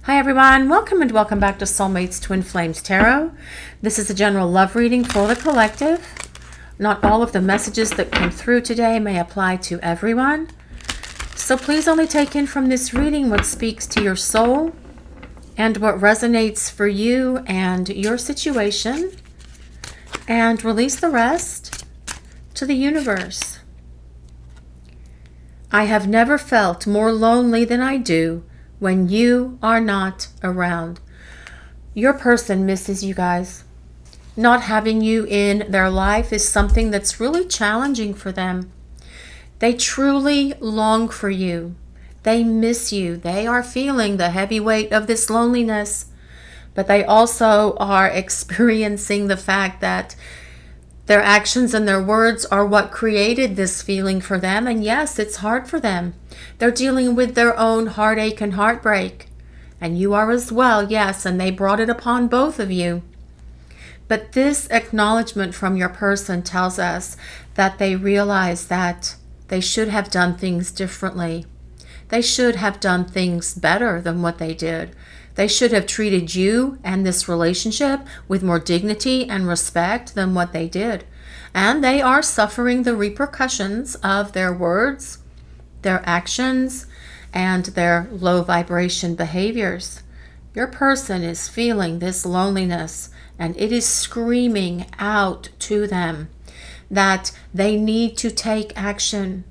Hi everyone, welcome and welcome back to Soulmates Twin Flames Tarot. This is a general love reading for the collective. Not all of the messages that come through today may apply to everyone. So please only take in from this reading what speaks to your soul and what resonates for you and your situation, and release the rest to the universe. I have never felt more lonely than I do when you are not around. Your person misses you guys. Not having you in their life is something that's really challenging for them. They truly long for you. They miss you. They are feeling the heavy weight of this loneliness, but they also are experiencing the fact that their actions and their words are what created this feeling for them. And yes, it's hard for them. They're dealing with their own heartache and heartbreak. And you are as well, yes, and they brought it upon both of you. But this acknowledgement from your person tells us that they realize that they should have done things differently. They should have done things better than what they did. They should have treated you and this relationship with more dignity and respect than what they did. And they are suffering the repercussions of their words, their actions, and their low vibration behaviors. Your person is feeling this loneliness, and it is screaming out to them that they need to take action.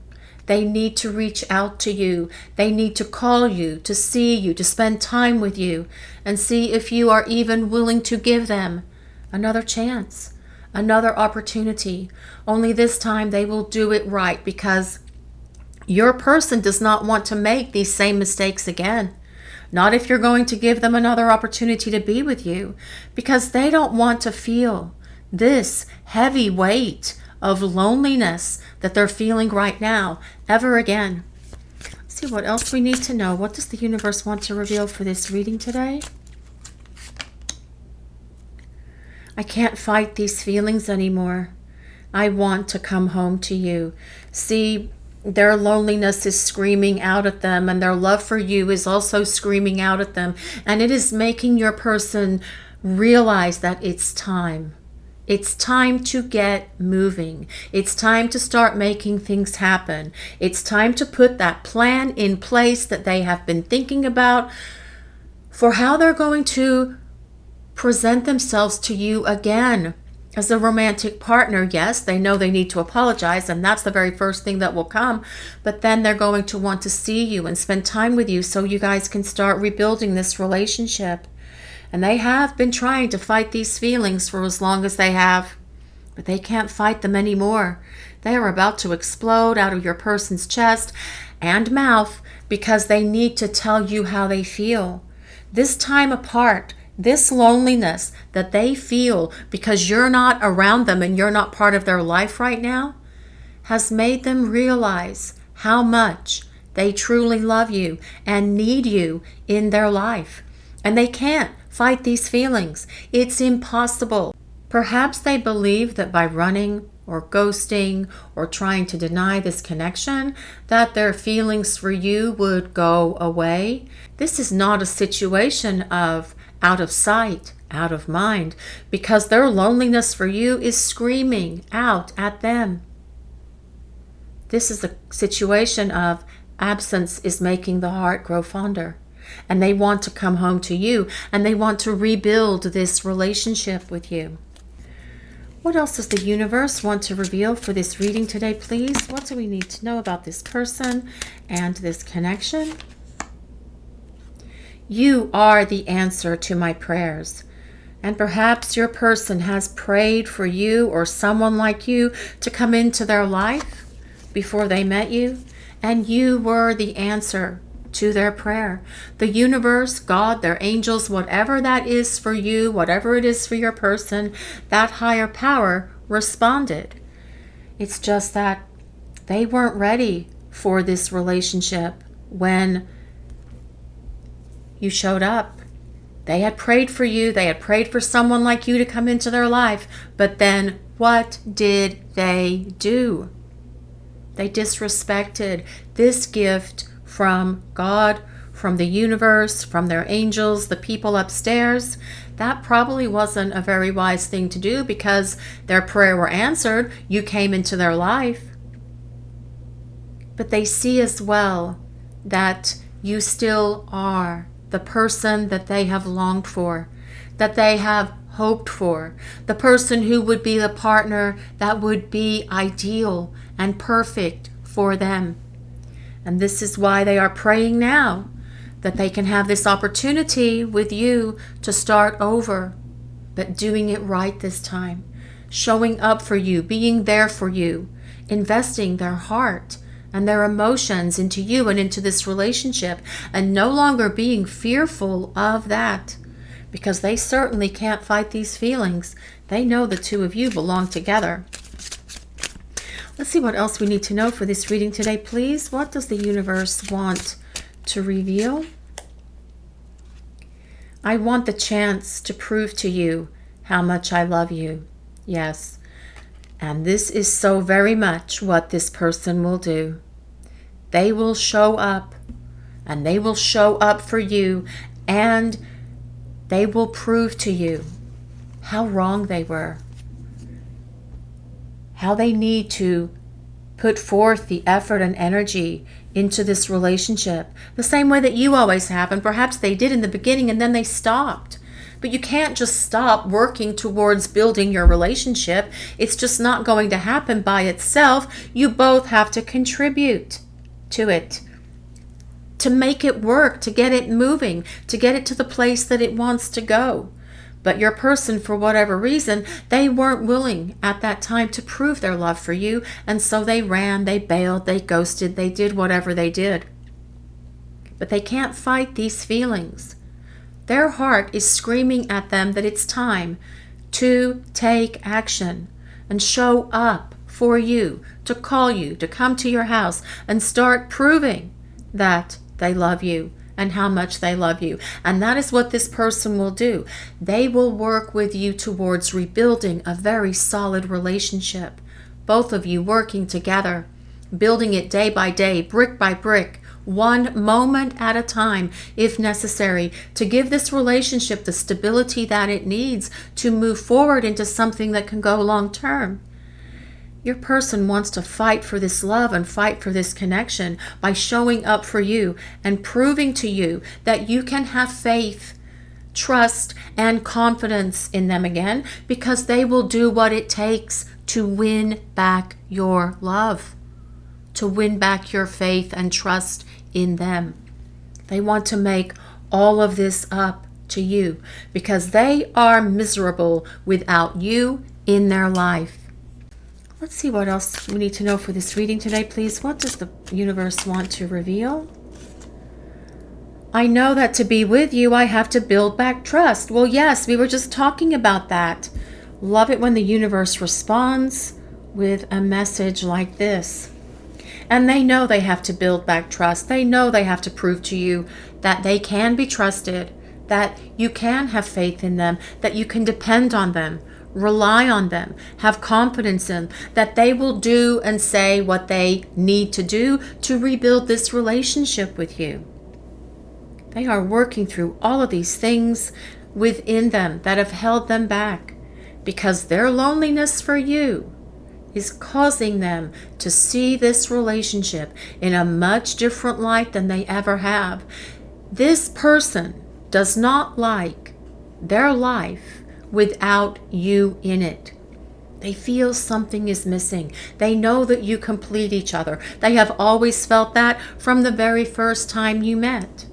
They need to reach out to you. They need to call you, to see you, to spend time with you, and see if you are even willing to give them another chance, another opportunity. Only this time they will do it right, because your person does not want to make these same mistakes again. Not if you're going to give them another opportunity to be with you, because they don't want to feel this heavy weight of loneliness that they're feeling right now ever again. Let's see what else we need to know. What does the universe want to reveal for this reading today? I can't fight these feelings anymore. I want to come home to you. See, their loneliness is screaming out at them, and their love for you is also screaming out at them. And it is making your person realize that it's time. It's time to get moving. It's time to start making things happen. It's time to put that plan in place that they have been thinking about for how they're going to present themselves to you again as a romantic partner. Yes, they know they need to apologize, and that's the very first thing that will come. But then they're going to want to see you and spend time with you so you guys can start rebuilding this relationship. And they have been trying to fight these feelings for as long as they have, but they can't fight them anymore. They are about to explode out of your person's chest and mouth because they need to tell you how they feel. This time apart, this loneliness that they feel because you're not around them and you're not part of their life right now, has made them realize how much they truly love you and need you in their life. And they can't fight these feelings. It's impossible. Perhaps they believe that by running or ghosting or trying to deny this connection, that their feelings for you would go away. This is not a situation of out of sight, out of mind, because their loneliness for you is screaming out at them. This is a situation of absence is making the heart grow fonder. And they want to come home to you, and they want to rebuild this relationship with you. What else does the universe want to reveal for this reading today, please? What do we need to know about this person and this connection? You are the answer to my prayers. And perhaps your person has prayed for you or someone like you to come into their life before they met you, and you were the answer to their prayer. The universe, God, their angels, whatever that is for you, whatever it is for your person, that higher power responded. It's just that they weren't ready for this relationship when you showed up. They had prayed for you. They had prayed for someone like you to come into their life. But then what did they do? They disrespected this gift from God, from the universe, from their angels, the people upstairs, that probably wasn't a very wise thing to do because their prayer were answered. You came into their life. But they see as well that you still are the person that they have longed for, that they have hoped for, the person who would be the partner that would be ideal and perfect for them. And this is why they are praying now, that they can have this opportunity with you to start over, but doing it right this time, showing up for you, being there for you, investing their heart and their emotions into you and into this relationship, and no longer being fearful of that, because they certainly can't fight these feelings. They know the two of you belong together. Let's see what else we need to know for this reading today, please. What does the universe want to reveal? I want the chance to prove to you how much I love you. Yes. And this is so very much what this person will do. They will show up, and they will show up for you, and they will prove to you how wrong they were, how they need to put forth the effort and energy into this relationship, the same way that you always have, and perhaps they did in the beginning and then they stopped. But you can't just stop working towards building your relationship. It's just not going to happen by itself. You both have to contribute to it, to make it work, to get it moving, to get it to the place that it wants to go. But your person, for whatever reason, they weren't willing at that time to prove their love for you, and so they ran, they bailed, they ghosted, they did whatever they did. But they can't fight these feelings. Their heart is screaming at them that it's time to take action and show up for you, to call you, to come to your house and start proving that they love you and how much they love you. And that is what this person will do. They will work with you towards rebuilding a very solid relationship. Both of you working together, building it day by day, brick by brick, one moment at a time, if necessary, to give this relationship the stability that it needs to move forward into something that can go long term. Your person wants to fight for this love and fight for this connection by showing up for you and proving to you that you can have faith, trust, and confidence in them again, because they will do what it takes to win back your love, to win back your faith and trust in them. They want to make all of this up to you because they are miserable without you in their life. Let's see what else we need to know for this reading today, please. What does the universe want to reveal? I know that to be with you, I have to build back trust. Well, yes, we were just talking about that. Love it when the universe responds with a message like this. And they know they have to build back trust. They know they have to prove to you that they can be trusted, that you can have faith in them, that you can depend on them, rely on them, have confidence in, that they will do and say what they need to do to rebuild this relationship with you. They are working through all of these things within them that have held them back because their loneliness for you is causing them to see this relationship in a much different light than they ever have. This person does not like their life without you in it. They feel something is missing. They know that you complete each other. They have always felt that from the very first time you met.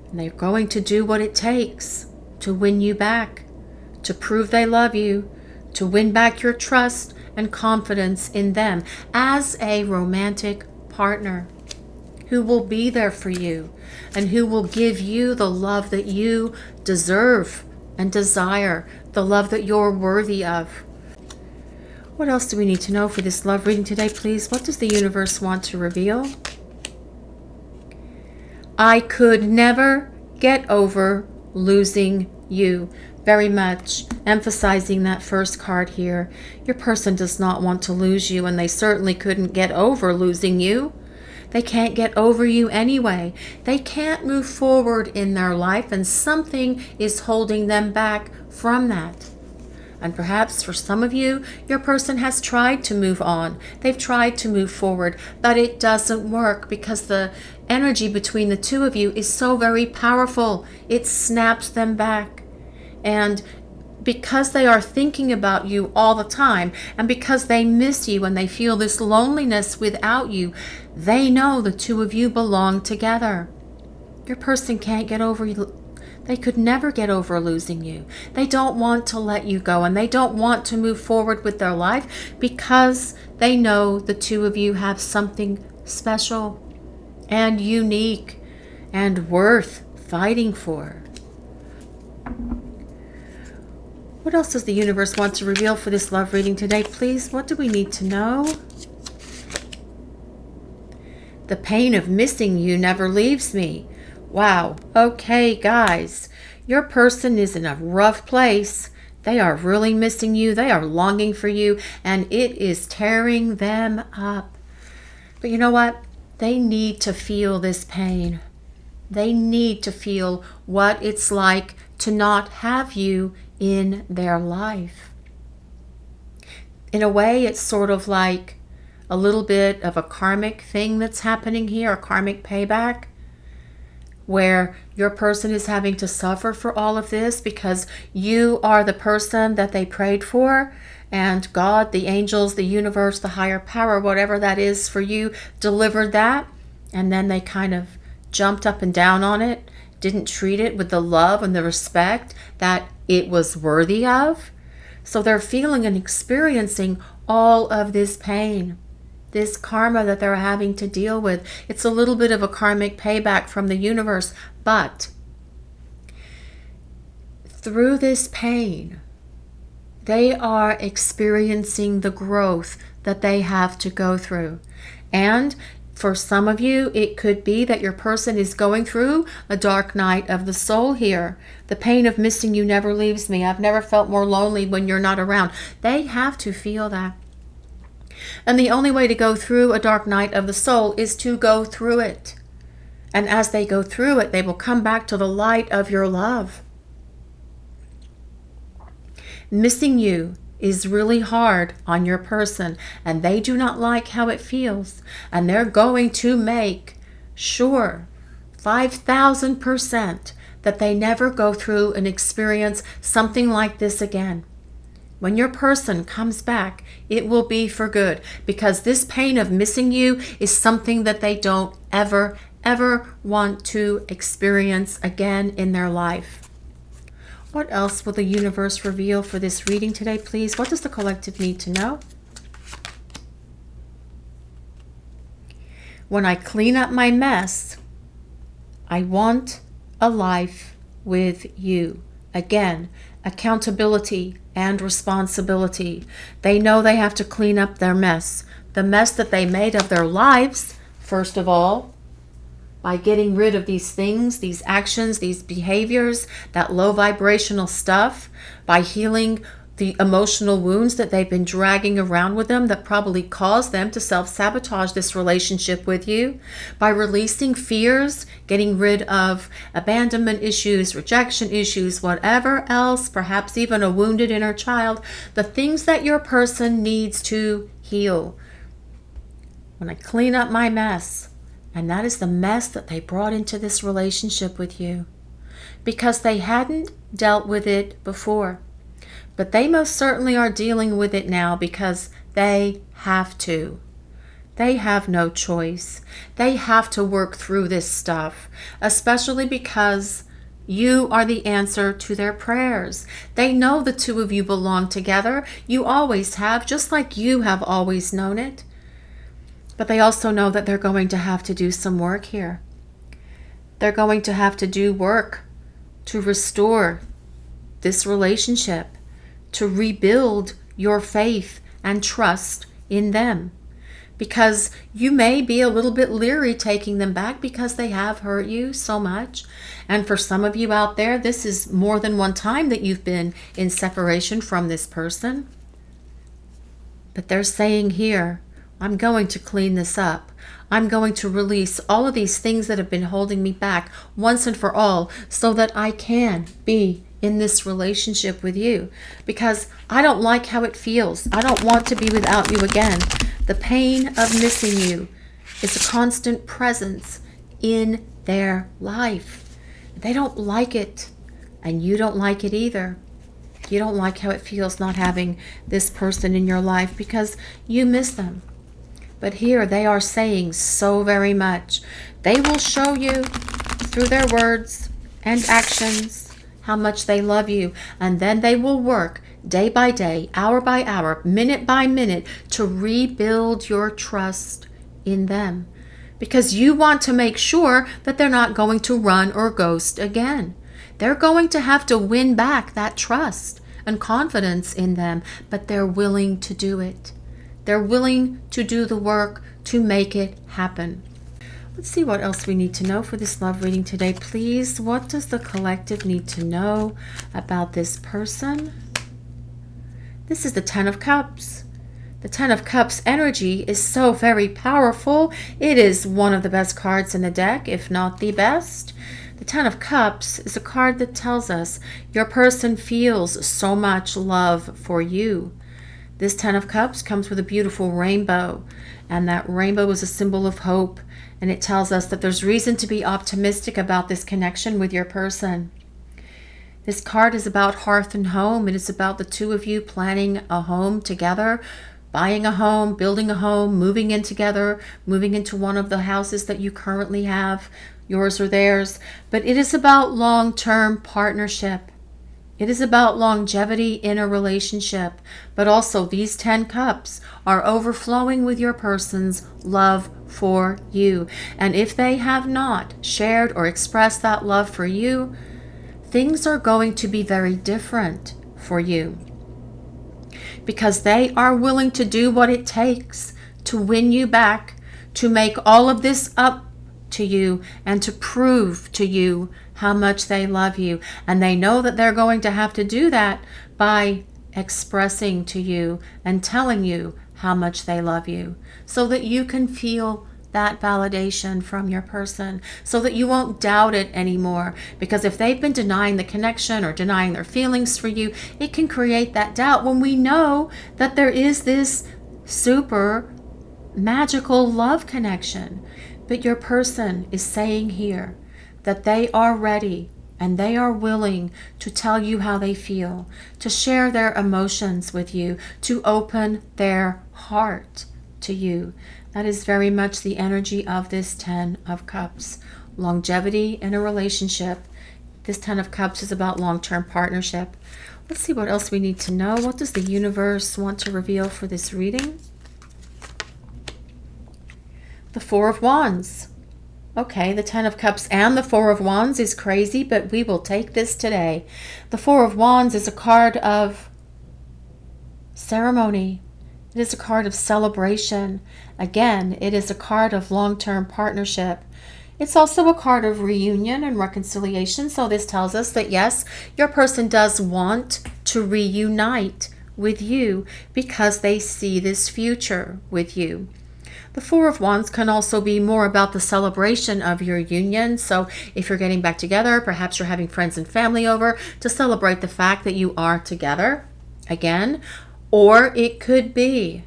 And they're going to do what it takes to win you back, to prove they love you, to win back your trust and confidence in them as a romantic partner who will be there for you and who will give you the love that you deserve and desire, the love that you're worthy of. What else do we need to know for this love reading today, please? What does the universe want to reveal? I could never get over losing you. Very much emphasizing that first card here. Your person does not want to lose you, and they certainly couldn't get over losing you. They can't get over you anyway. They can't move forward in their life, and something is holding them back from that. And perhaps for some of you, your person has tried to move on. They've tried to move forward, but it doesn't work because the energy between the two of you is so very powerful. It snaps them back. And because they are thinking about you all the time, and because they miss you and they feel this loneliness without you, they know the two of you belong together. Your person can't get over you. They could never get over losing you. They don't want to let you go, and they don't want to move forward with their life because they know the two of you have something special and unique and worth fighting for. What else does the universe want to reveal for this love reading today, please? What do we need to know? The pain of missing you never leaves me. Wow. Okay, guys. Your person is in a rough place. They are really missing you. They are longing for you, and it is tearing them up. But you know what? They need to feel this pain. They need to feel what it's like to not have you in their life. In a way, it's sort of like a little bit of a karmic thing that's happening here, a karmic payback, where your person is having to suffer for all of this because you are the person that they prayed for, and God, the angels, the universe, the higher power, whatever that is for you, delivered that, and then they kind of jumped up and down on it, didn't treat it with the love and the respect that it was worthy of. So they're feeling and experiencing all of this pain, this karma that they're having to deal with. It's a little bit of a karmic payback from the universe, but through this pain, they are experiencing the growth that they have to go through. And for some of you, it could be that your person is going through a dark night of the soul here. The pain of missing you never leaves me. I've never felt more lonely when you're not around. They have to feel that. And the only way to go through a dark night of the soul is to go through it. And as they go through it, they will come back to the light of your love. Missing you is really hard on your person, and they do not like how it feels, and they're going to make sure 5,000% that they never go through and experience something like this again. When your person comes back, it will be for good, because this pain of missing you is something that they don't ever want to experience again in their life. What else will the universe reveal for this reading today, please? What does the collective need to know? When I clean up my mess, I want a life with you. Again, accountability and responsibility. They know they have to clean up their mess. The mess that they made of their lives, first of all, by getting rid of these things, these actions, these behaviors, that low vibrational stuff, by healing the emotional wounds that they've been dragging around with them that probably caused them to self-sabotage this relationship with you, by releasing fears, getting rid of abandonment issues, rejection issues, whatever else, perhaps even a wounded inner child, the things that your person needs to heal. When I clean up my mess, and that is the mess that they brought into this relationship with you, because they hadn't dealt with it before. But they most certainly are dealing with it now because they have to. They have no choice. They have to work through this stuff, especially because you are the answer to their prayers. They know the two of you belong together. You always have, just like you have always known it. But they also know that they're going to have to do some work here. They're going to have to do work to restore this relationship, to rebuild your faith and trust in them. Because you may be a little bit leery taking them back because they have hurt you so much. And for some of you out there, this is more than one time that you've been in separation from this person. But they're saying here, I'm going to clean this up. I'm going to release all of these things that have been holding me back once and for all so that I can be in this relationship with you, because I don't like how it feels. I don't want to be without you again. The pain of missing you is a constant presence in their life. They don't like it, and you don't like it either. You don't like how it feels not having this person in your life because you miss them. But here they are saying so very much. They will show you through their words and actions how much they love you. And then they will work day by day, hour by hour, minute by minute to rebuild your trust in them. Because you want to make sure that they're not going to run or ghost again. They're going to have to win back that trust and confidence in them, but they're willing to do it. They're willing to do the work to make it happen. Let's see what else we need to know for this love reading today, please. What does the collective need to know about this person? This is the Ten of Cups. The Ten of Cups energy is so very powerful. It is one of the best cards in the deck, if not the best. The Ten of Cups is a card that tells us your person feels so much love for you. This Ten of Cups comes with a beautiful rainbow, and that rainbow is a symbol of hope, and it tells us that there's reason to be optimistic about this connection with your person. This card is about hearth and home. It is about the two of you planning a home together, buying a home, building a home, moving in together, moving into one of the houses that you currently have, yours or theirs. But it is about long-term partnership. It is about longevity in a relationship, but also these 10 cups are overflowing with your person's love for you. And if they have not shared or expressed that love for you, things are going to be very different for you, because they are willing to do what it takes to win you back, to make all of this up to you, and to prove to you how much they love you. And they know that they're going to have to do that by expressing to you and telling you how much they love you, so that you can feel that validation from your person, so that you won't doubt it anymore. Because if they've been denying the connection or denying their feelings for you, it can create that doubt when we know that there is this super magical love connection. But your person is saying here that they are ready and they are willing to tell you how they feel, to share their emotions with you, to open their heart to you. That is very much the energy of this Ten of Cups. Longevity in a relationship. This Ten of Cups is about long-term partnership. Let's see what else we need to know. What does the universe want to reveal for this reading? The Four of Wands. Okay, the Ten of Cups and the Four of Wands is crazy, but we will take this today. The Four of Wands is a card of ceremony. It is a card of celebration. Again, it is a card of long-term partnership. It's also a card of reunion and reconciliation. So this tells us that yes, your person does want to reunite with you because they see this future with you. The Four of Wands can also be more about the celebration of your union. So if you're getting back together, perhaps you're having friends and family over to celebrate the fact that you are together again. Or it could be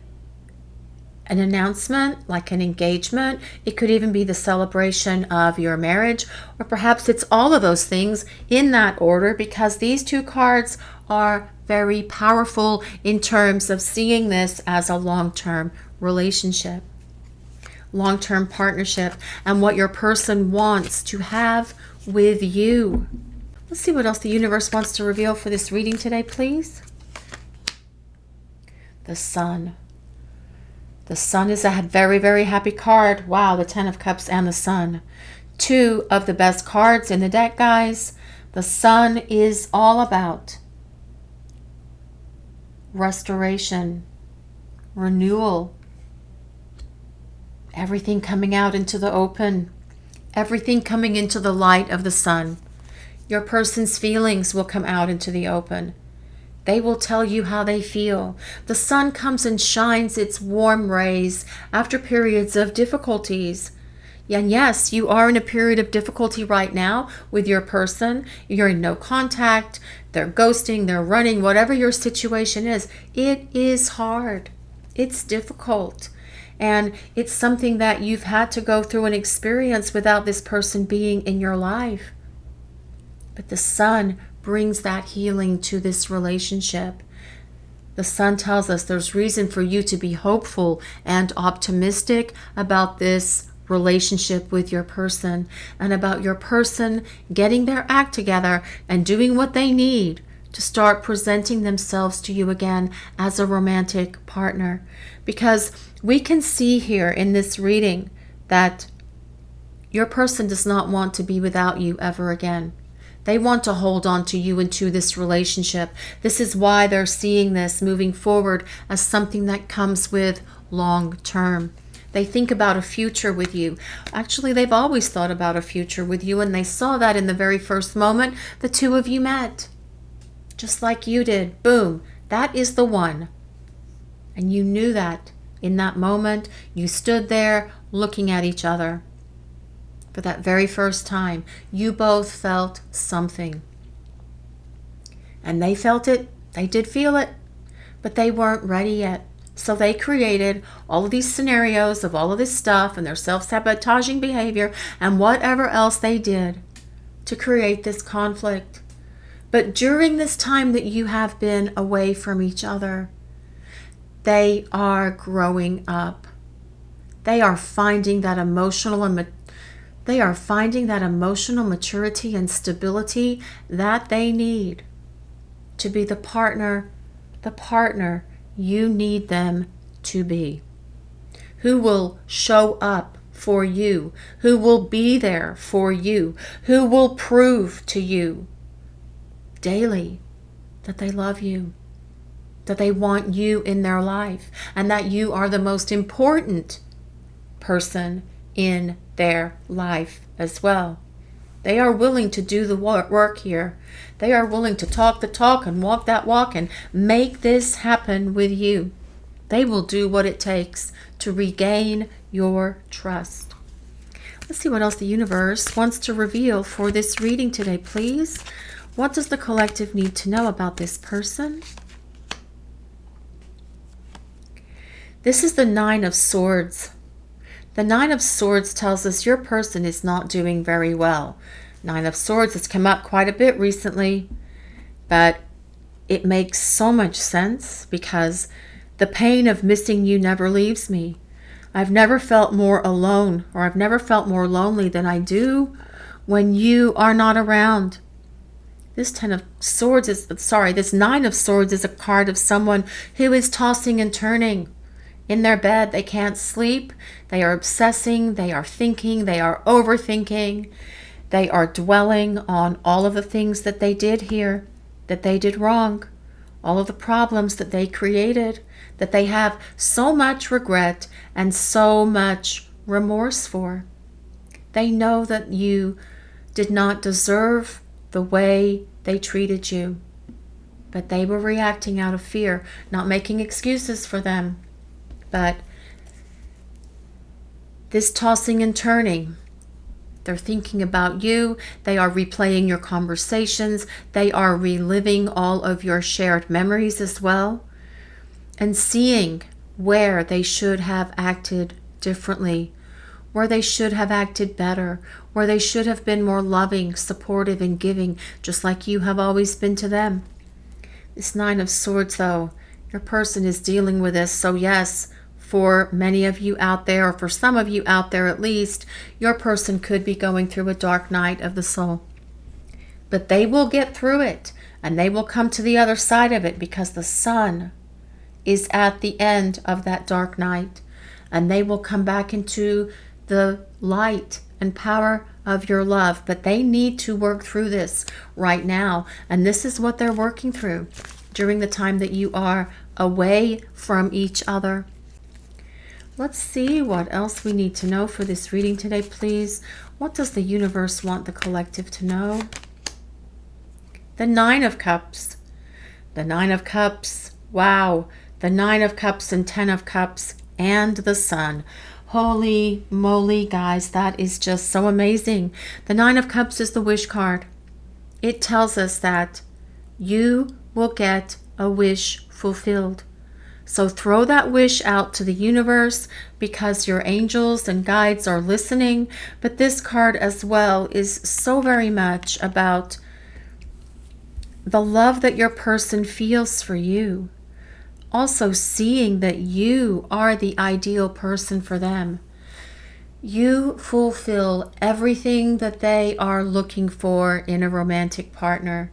an announcement, like an engagement. It could even be the celebration of your marriage, or perhaps it's all of those things in that order, because these two cards are very powerful in terms of seeing this as a long-term relationship, long-term partnership, and what your person wants to have with you. Let's see what else the universe wants to reveal for this reading today, please. The Sun. The Sun is a very, very happy card. Wow, the Ten of Cups and the Sun. Two of the best cards in the deck, guys. The Sun is all about restoration, renewal, everything coming out into the open, everything coming into the light of the sun. Your person's feelings will come out into the open. They will tell you how they feel. The sun comes and shines its warm rays after periods of difficulties. And yes, you are in a period of difficulty right now with your person. You're in no contact. They're ghosting, they're running, whatever your situation is. It is hard. It's difficult. And it's something that you've had to go through and experience without this person being in your life. But the sun brings that healing to this relationship. The sun tells us there's reason for you to be hopeful and optimistic about this relationship with your person, and about your person getting their act together and doing what they need to start presenting themselves to you again as a romantic partner. Because we can see here in this reading that your person does not want to be without you ever again. They want to hold on to you and to this relationship. This is why they're seeing this moving forward as something that comes with long term. They think about a future with you. Actually, they've always thought about a future with you, and they saw that in the very first moment the two of you met. Just like you did. Boom. That is the one. And you knew that in that moment. You stood there looking at each other. For that very first time, you both felt something. And they felt it. They did feel it. But they weren't ready yet. So they created all of these scenarios of all of this stuff and their self-sabotaging behavior and whatever else they did to create this conflict. But during this time that you have been away from each other, they are growing up. They are finding that emotional maturity and stability that they need to be the partner you need them to be, who will show up for you, who will be there for you, who will prove to you daily that they love you, that they want you in their life, and that you are the most important person in their life as well. They are willing to do the work here. They are willing to talk the talk and walk that walk and make this happen with you. They will do what it takes to regain your trust. Let's see what else the universe wants to reveal for this reading today, please. What does the collective need to know about this person? This is the Nine of Swords. The Nine of Swords tells us your person is not doing very well. Nine of Swords has come up quite a bit recently, but it makes so much sense because the pain of missing you never leaves me. I've never felt more alone, or I've never felt more lonely than I do when you are not around. This Nine of Swords is a card of someone who is tossing and turning. In their bed, they can't sleep. They are obsessing. They are thinking. They are overthinking. They are dwelling on all of the things that they did here, that they did wrong, all of the problems that they created, that they have so much regret and so much remorse for. They know that you did not deserve the way they treated you, but they were reacting out of fear, not making excuses for them. But this tossing and turning, they're thinking about you. They are replaying your conversations. They are reliving all of your shared memories as well, and seeing where they should have acted differently, where they should have acted better, where they should have been more loving, supportive, and giving, just like you have always been to them. This Nine of Swords, though, your person is dealing with this. So yes, for many of you out there, or for some of you out there at least, your person could be going through a dark night of the soul. But they will get through it, and they will come to the other side of it, because the sun is at the end of that dark night, and they will come back into the light and power of your love. But they need to work through this right now, and this is what they're working through during the time that you are away from each other. Let's see what else we need to know for this reading today, please. What does the universe want the collective to know? The Nine of Cups. The The Nine of Cups. Wow. The Nine of Cups and Ten of Cups and the Sun. Holy moly, guys. That is just so amazing. The Nine of Cups is the wish card. It tells us that you will get a wish fulfilled. So throw that wish out to the universe because your angels and guides are listening. But this card as well is so very much about the love that your person feels for you. Also seeing that you are the ideal person for them. You fulfill everything that they are looking for in a romantic partner.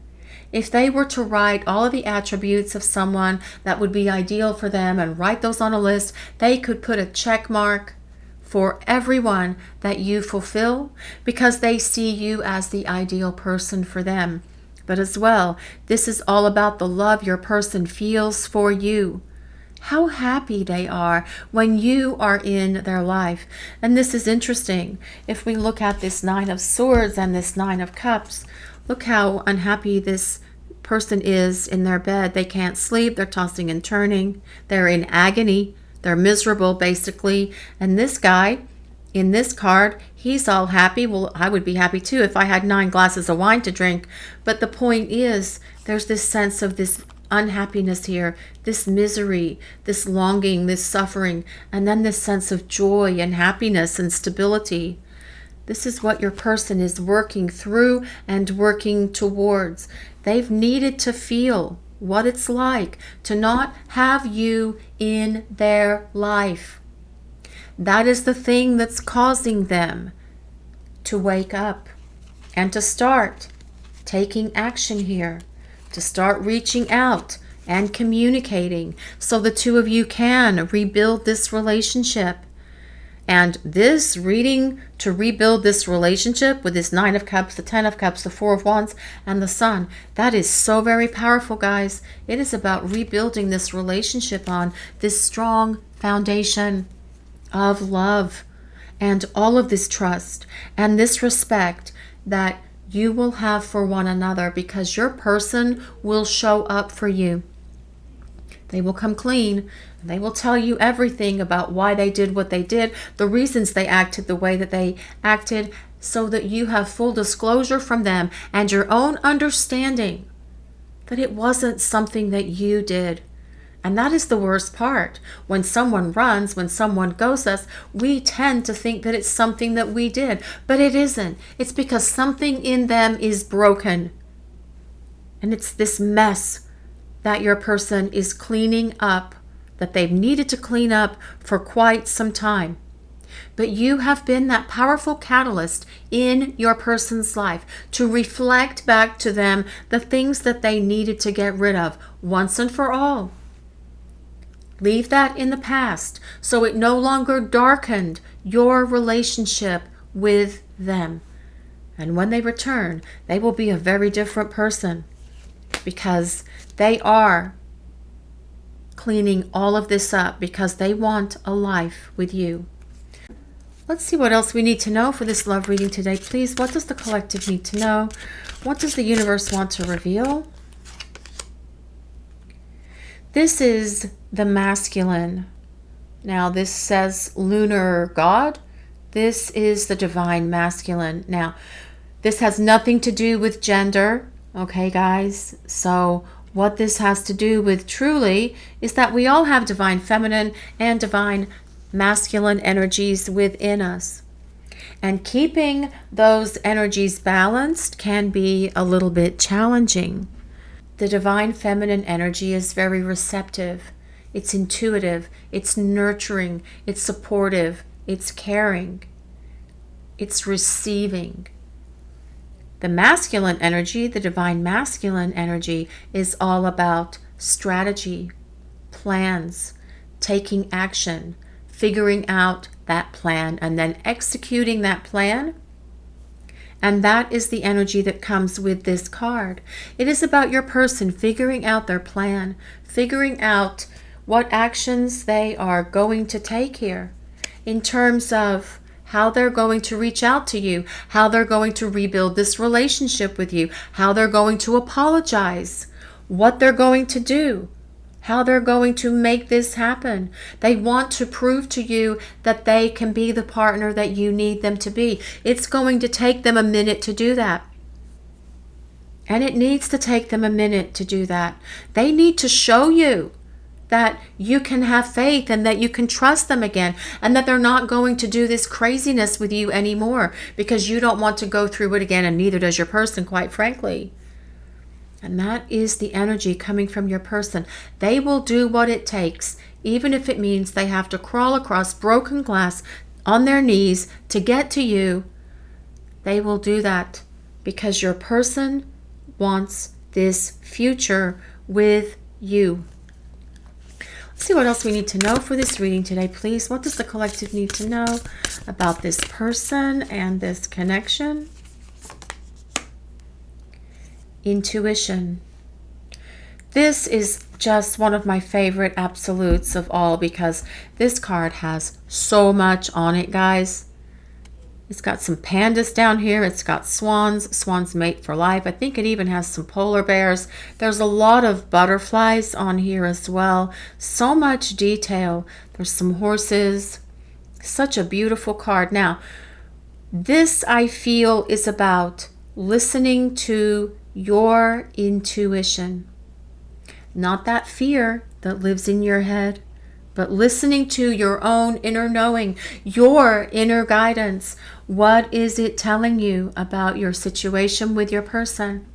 If they were to write all of the attributes of someone that would be ideal for them and write those on a list, they could put a check mark for everyone that you fulfill because they see you as the ideal person for them. But as well, this is all about the love your person feels for you. How happy they are when you are in their life. And this is interesting. If we look at this Nine of Swords and this Nine of Cups, look how unhappy this person is in their bed. They can't sleep. They're tossing and turning. They're in agony. They're miserable, basically. And this guy, in this card, he's all happy. Well, I would be happy too if I had 9 glasses of wine to drink. But the point is, there's this sense of this unhappiness here, this misery, this longing, this suffering, and then this sense of joy and happiness and stability. This is what your person is working through and working towards. They've needed to feel what it's like to not have you in their life. That is the thing that's causing them to wake up and to start taking action here, to start reaching out and communicating so the two of you can rebuild this relationship. And this reading to rebuild this relationship with this Nine of Cups, the Ten of Cups, the Four of Wands, and the Sun, that is so very powerful, guys. It is about rebuilding this relationship on this strong foundation of love and all of this trust and this respect that you will have for one another, because your person will show up for you. They will come clean. They will tell you everything about why they did what they did, the reasons they acted the way that they acted, so that you have full disclosure from them and your own understanding that it wasn't something that you did. And that is the worst part. When someone runs, when someone ghosts us, we tend to think that it's something that we did, but it isn't. It's because something in them is broken. And it's this mess that your person is cleaning up, that they've needed to clean up for quite some time. But you have been that powerful catalyst in your person's life to reflect back to them the things that they needed to get rid of once and for all. Leave that in the past so it no longer darkened your relationship with them. And when they return, they will be a very different person, because they are cleaning all of this up because they want a life with you. Let's see what else we need to know for this love reading today. Please, what does the collective need to know? What does the universe want to reveal? This is the masculine. Now, this says lunar god. This is the divine masculine. Now, this has nothing to do with gender. Okay, guys? So what this has to do with truly is that we all have divine feminine and divine masculine energies within us. And keeping those energies balanced can be a little bit challenging. The divine feminine energy is very receptive. It's intuitive. It's nurturing. It's supportive. It's caring. It's receiving. The masculine energy, the divine masculine energy, is all about strategy, plans, taking action, figuring out that plan, and then executing that plan. And that is the energy that comes with this card. It is about your person figuring out their plan, figuring out what actions they are going to take here in terms of how they're going to reach out to you, how they're going to rebuild this relationship with you, how they're going to apologize, what they're going to do, how they're going to make this happen. They want to prove to you that they can be the partner that you need them to be. It's going to take them a minute to do that. And it needs to take them a minute to do that. They need to show you that you can have faith and that you can trust them again, and that they're not going to do this craziness with you anymore because you don't want to go through it again, and neither does your person, quite frankly. And that is the energy coming from your person. They will do what it takes, even if it means they have to crawl across broken glass on their knees to get to you. They will do that because your person wants this future with you. Let's see what else we need to know for this reading today, please. What does the collective need to know about this person and this connection? Intuition. This is just one of my favorite absolutes of all because this card has so much on it, guys. It's got some pandas down here. It's got swans. Swans mate for life. I think it even has some polar bears. There's a lot of butterflies on here as well. So much detail. There's some horses. Such a beautiful card. Now, this I feel is about listening to your intuition. Not that fear that lives in your head, but listening to your own inner knowing, your inner guidance. What is it telling you about your situation with your person?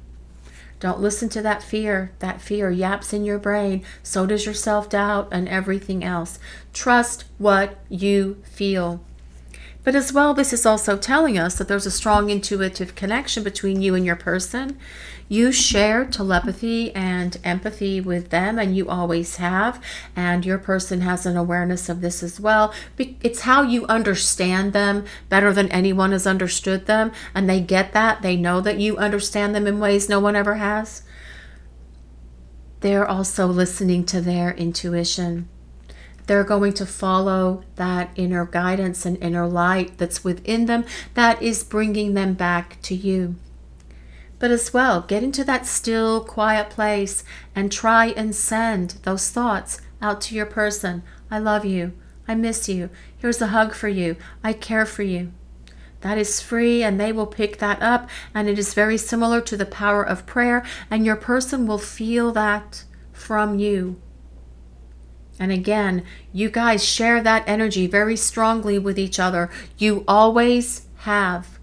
Don't listen to that fear. That fear yaps in your brain. So does your self-doubt and everything else. Trust what you feel. But as well, this is also telling us that there's a strong intuitive connection between you and your person. You share telepathy and empathy with them, and you always have. And your person has an awareness of this as well. It's how you understand them better than anyone has understood them. And they get that. They know that you understand them in ways no one ever has. They're also listening to their intuition. They're going to follow that inner guidance and inner light that's within them that is bringing them back to you. But as well, get into that still, quiet place and try and send those thoughts out to your person. I love you. I miss you. Here's a hug for you. I care for you. That is free, and they will pick that up, and it is very similar to the power of prayer, and your person will feel that from you. And again, you guys share that energy very strongly with each other. You always have.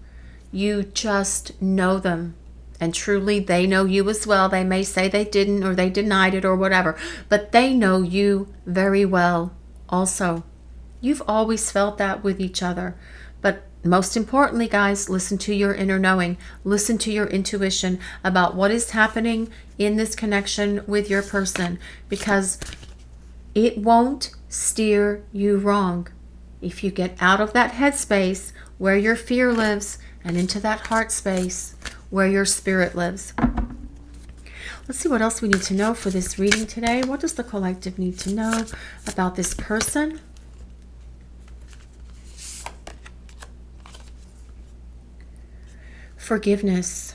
You just know them. And truly, they know you as well. They may say they didn't, or they denied it, or whatever. But they know you very well also. You've always felt that with each other. But most importantly, guys, listen to your inner knowing. Listen to your intuition about what is happening in this connection with your person. Because it won't steer you wrong if you get out of that headspace where your fear lives and into that heart space where your spirit lives. Let's see what else we need to know for this reading today. What does the collective need to know about this person? Forgiveness.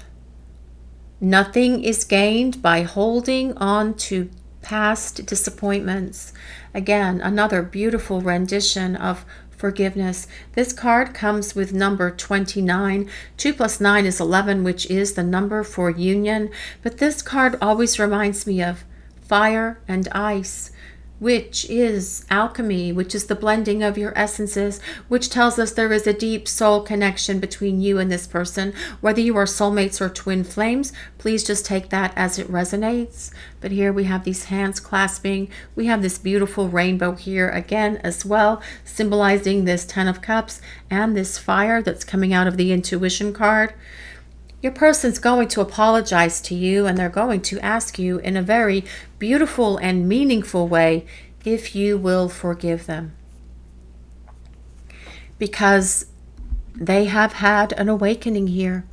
Nothing is gained by holding on to past disappointments. Again, another beautiful rendition of forgiveness. This card comes with number 29. 2 plus 9 is 11, which is the number for union. But this card always reminds me of fire and ice, which is alchemy, which is the blending of your essences, which tells us there is a deep soul connection between you and this person. Whether you are soulmates or twin flames, please just take that as it resonates. But here we have these hands clasping. We have this beautiful rainbow here again as well, symbolizing this 10 of Cups and this fire that's coming out of the intuition card. Your person's going to apologize to you, and they're going to ask you in a very beautiful and meaningful way if you will forgive them. Because they have had an awakening here.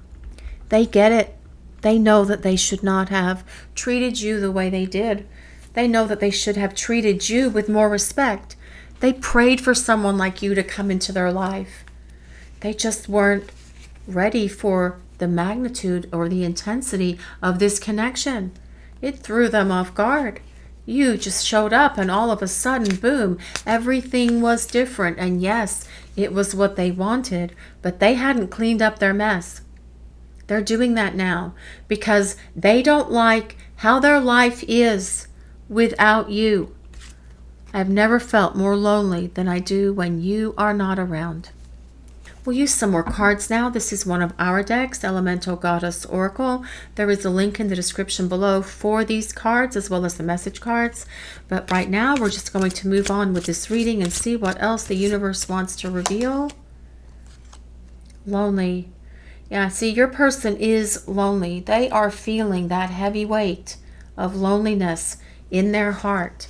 They get it. They know that they should not have treated you the way they did. They know that they should have treated you with more respect. They prayed for someone like you to come into their life. They just weren't ready for the magnitude or the intensity of this connection. It threw them off guard. You just showed up and all of a sudden, boom, everything was different. And yes, it was what they wanted, but they hadn't cleaned up their mess. They're doing that now because they don't like how their life is without you. I've never felt more lonely than I do when you are not around. We'll use some more cards now. This is one of our decks, Elemental Goddess Oracle. There is a link in the description below for these cards as well as the message cards. But right now we're just going to move on with this reading and see what else the universe wants to reveal. Lonely. Yeah, see, your person is lonely. They are feeling that heavy weight of loneliness in their heart.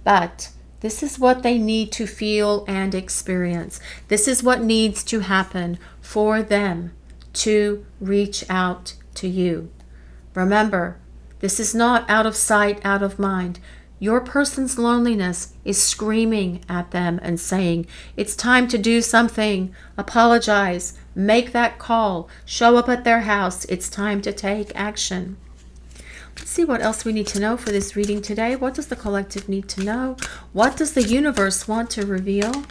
But this is what they need to feel and experience. This is what needs to happen for them to reach out to you. Remember, this is not out of sight, out of mind. Your person's loneliness is screaming at them and saying, it's time to do something. Apologize. Make that call. Show up at their house. It's time to take action. Let's see what else we need to know for this reading today. What does the collective need to know? What does the universe want to reveal?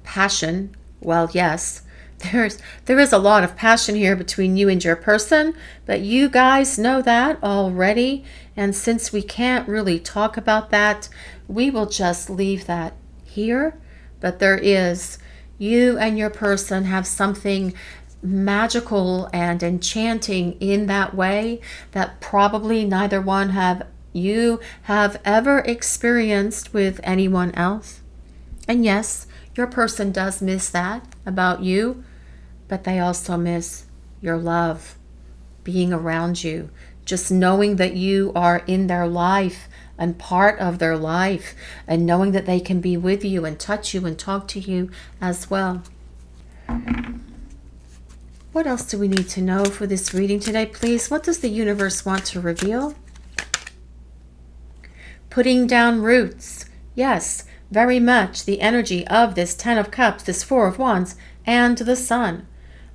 Passion. Well, yes, there is a lot of passion here between you and your person, but you guys know that already. And since we can't really talk about that, we will just leave that here. But there is, you and your person have something magical and enchanting in that way that probably neither one have ever experienced with anyone else. And yes, your person does miss that about you, but they also miss your love, being around you, just knowing that you are in their life and part of their life, and knowing that they can be with you and touch you and talk to you as well. What else do we need to know for this reading today, please? What does the universe want to reveal? Putting down roots. Yes, very much the energy of this Ten of Cups, this Four of Wands, and the Sun.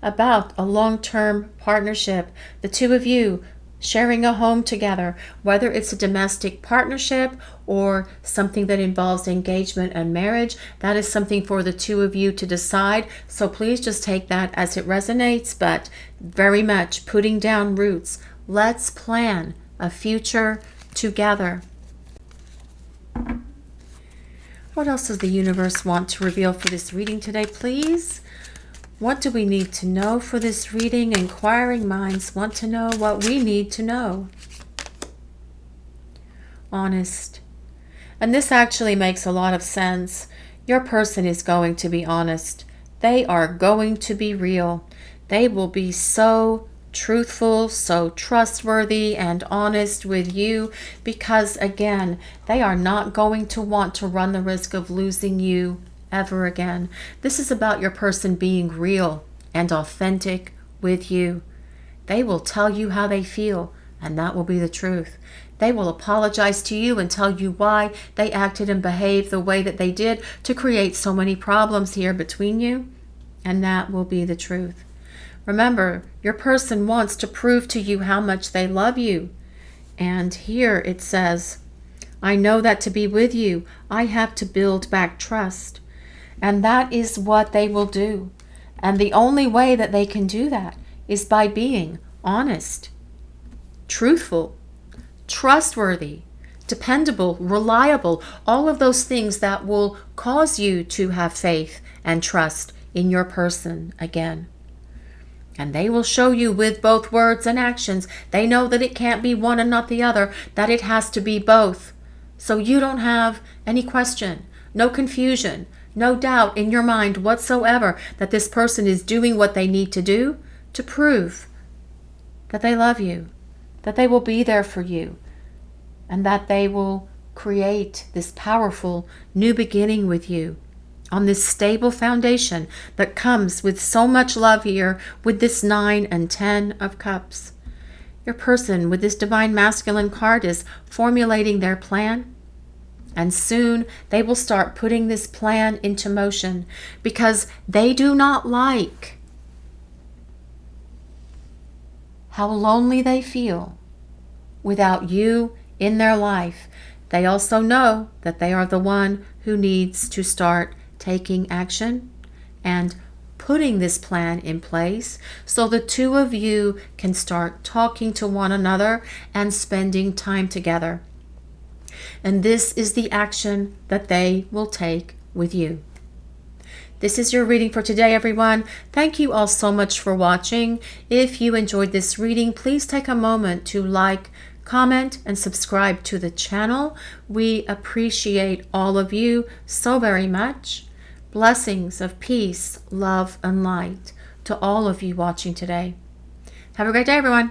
About a long-term partnership. The two of you sharing a home together, whether it's a domestic partnership or something that involves engagement and marriage. That is something for the two of you to decide. So please just take that as it resonates, but very much putting down roots. Let's plan a future together. What else does the universe want to reveal for this reading today, please? What do we need to know for this reading? Inquiring minds want to know what we need to know. Honest. And this actually makes a lot of sense. Your person is going to be honest. They are going to be real. They will be so truthful, so trustworthy and honest with you because, again, they are not going to want to run the risk of losing you ever again. This is about your person being real and authentic with you. They will tell you how they feel, and that will be the truth. They will apologize to you and tell you why they acted and behaved the way that they did to create so many problems here between you, and that will be the truth. Remember, your person wants to prove to you how much they love you. And here it says, I know that to be with you, I have to build back trust. And that is what they will do. And the only way that they can do that is by being honest, truthful, trustworthy, dependable, reliable, all of those things that will cause you to have faith and trust in your person again. And they will show you with both words and actions. They know that it can't be one and not the other, that it has to be both. So you don't have any question, no confusion, no doubt in your mind whatsoever that this person is doing what they need to do to prove that they love you, that they will be there for you, and that they will create this powerful new beginning with you on this stable foundation that comes with so much love here with this 9 and 10 of Cups. Your person with this Divine Masculine card is formulating their plan. And soon they will start putting this plan into motion because they do not like how lonely they feel without you in their life. They also know that they are the one who needs to start taking action and putting this plan in place so the two of you can start talking to one another and spending time together. And this is the action that they will take with you. This is your reading for today, everyone. Thank you all so much for watching. If you enjoyed this reading, please take a moment to like, comment, and subscribe to the channel. We appreciate all of you so very much. Blessings of peace, love, and light to all of you watching today. Have a great day, everyone.